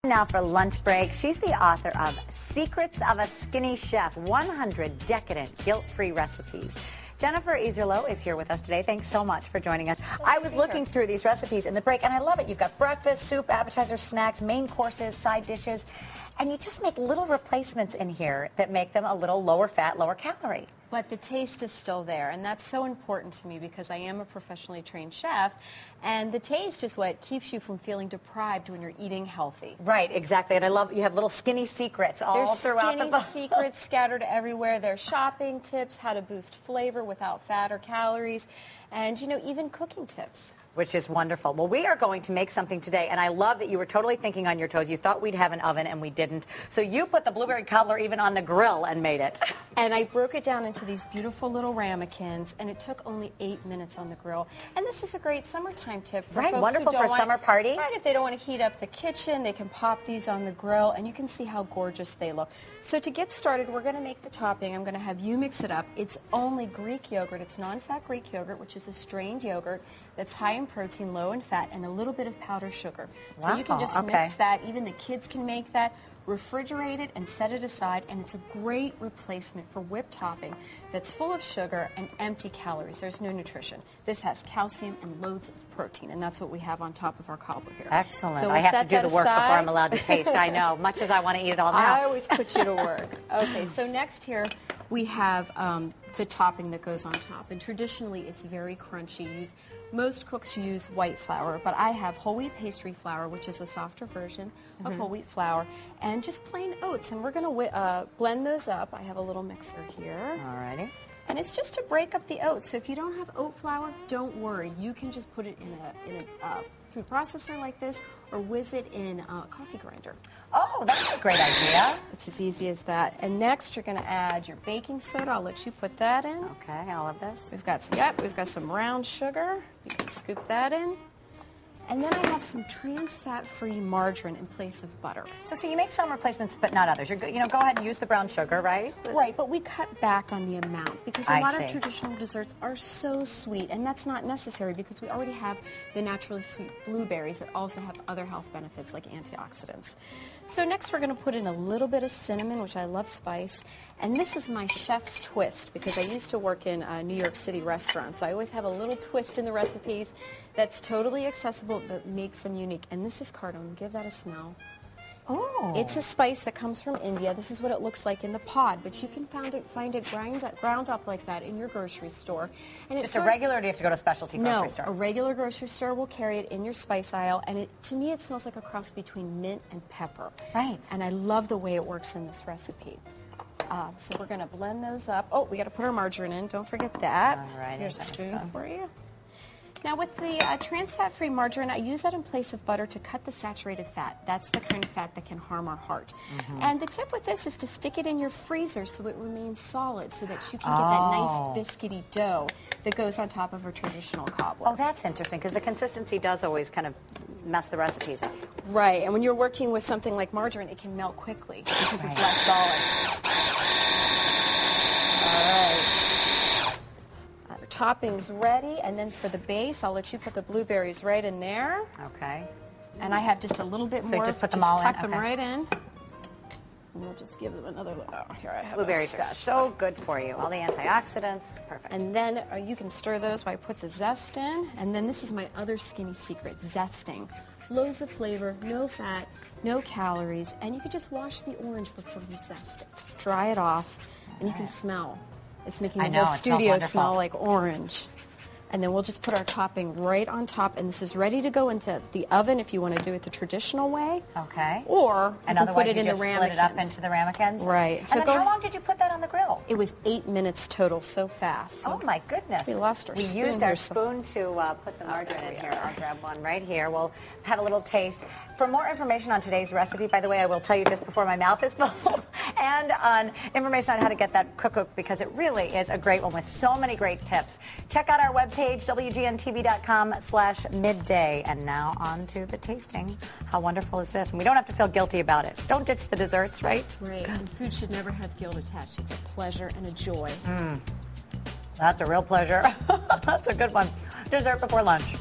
Now for lunch break, she's the author of Secrets of a Skinny Chef, 100 decadent, guilt-free recipes. Jennifer Iserloh is here with us today. Thanks so much for joining us. I was looking through these recipes in the break, and I love it. You've got breakfast, soup, appetizers, snacks, main courses, side dishes, and you just make little replacements in here that make them a little lower fat, lower calorie. But the taste is still there, and that's so important to me because I am a professionally trained chef, and the taste is what keeps you from feeling deprived when you're eating healthy. Right, exactly, and I love you have little skinny secrets all throughout the book. There's skinny secrets scattered everywhere. There's shopping tips, how to boost flavor without fat or calories, and, you know, even cooking tips. Which is wonderful. Well, we are going to make something today, and I love that you were totally thinking on your toes. You thought we'd have an oven, and we didn't. So you put the blueberry cobbler even on the grill and made it. And I broke it down into these beautiful little ramekins, and it took only 8 minutes on the grill. And this is a great summertime tip for folks wonderful who don't for a summer party. Right, if they don't want to heat up the kitchen, they can pop these on the grill, and you can see how gorgeous they look. So to get started, we're going to make the topping. I'm going to have you mix it up. It's only Greek yogurt. It's non-fat Greek yogurt, which is a strained yogurt that's high in protein, low in fat, and a little bit of powdered sugar. Wow, so you can just mix that. Even the kids can make that. Refrigerate it and set it aside, and it's a great replacement for whipped topping that's full of sugar and empty calories. There's no nutrition. This has calcium and loads of protein, and that's what we have on top of our cobbler here. Excellent. So I have to do the work before I'm allowed to taste. I know, much as I want to eat it all now. I always put you to work. Okay, so next here we have the topping that goes on top, and traditionally it's very crunchy. Most cooks use white flour, but I have whole wheat pastry flour, which is a softer version of whole wheat flour, and just plain oats. And we're going to blend those up. I have a little mixer here. Alrighty. And it's just to break up the oats. So if you don't have oat flour, don't worry. You can just put it in a food processor like this, or whiz it in a coffee grinder. Oh, that's a great idea. It's as easy as that. And next, you're going to add your baking soda. I'll let you put that in. Okay, all of this. We've got some brown sugar. You can scoop that in. And then I have some trans-fat-free margarine in place of butter. So you make some replacements, but not others. Go ahead and use the brown sugar, right? Right, but we cut back on the amount because a lot of traditional desserts are so sweet, and that's not necessary because we already have the naturally sweet blueberries that also have other health benefits like antioxidants. So next we're going to put in a little bit of cinnamon, which I love spice, and this is my chef's twist because I used to work in New York City restaurants. So I always have a little twist in the recipes that's totally accessible but makes them unique. And this is cardamom. Give that a smell. Oh. It's a spice that comes from India. This is what it looks like in the pod, but you can find it ground up like that in your grocery store. And just a regular, or do you have to go to a specialty grocery store? No, a regular grocery store will carry it in your spice aisle, and to me it smells like a cross between mint and pepper. Right. And I love the way it works in this recipe. So we're going to blend those up. Oh, we got to put our margarine in. Don't forget that. All right. Here's a spoon for you. Now with the trans-fat-free margarine, I use that in place of butter to cut the saturated fat. That's the kind of fat that can harm our heart. And the tip with this is to stick it in your freezer so it remains solid so that you can get that nice biscuity dough that goes on top of a traditional cobbler. Oh, that's interesting because the consistency does always kind of mess the recipes up. Right, and when you're working with something like margarine, it can melt quickly because it's less solid. All right. Topping's ready, and then for the base, I'll let you put the blueberries right in there. Okay. And I have just a little bit more. So just put them all in? Tuck them right in. And we'll just give them another look. Oh, here I have blueberries are so good for you. All the antioxidants. Perfect. And then you can stir those while I put the zest in. And then this is my other skinny secret, zesting. Loads of flavor, no fat, no calories, and you can just wash the orange before you zest it. Dry it off, and you can smell. It's making the whole studio smell like orange. And then we'll just put our topping right on top, and this is ready to go into the oven if you want to do it the traditional way. Okay. Or you can put it in the ramekins. Split it up into the ramekins. Right. And then how long did you put that on the grill? It was 8 minutes total, so fast. Oh my goodness. We lost our spoon. We used our spoon to put the margarine in here. I'll grab one right here. We'll have a little taste. For more information on today's recipe, by the way, I will tell you this before my mouth is full, and on information on how to get that cookbook because it really is a great one with so many great tips. Check out our webpage, WGNTV.com/midday. And now on to the tasting. How wonderful is this? And we don't have to feel guilty about it. Don't ditch the desserts, right? Right. And food should never have guilt attached. It's a pleasure and a joy. That's a real pleasure. That's a good one. Dessert before lunch.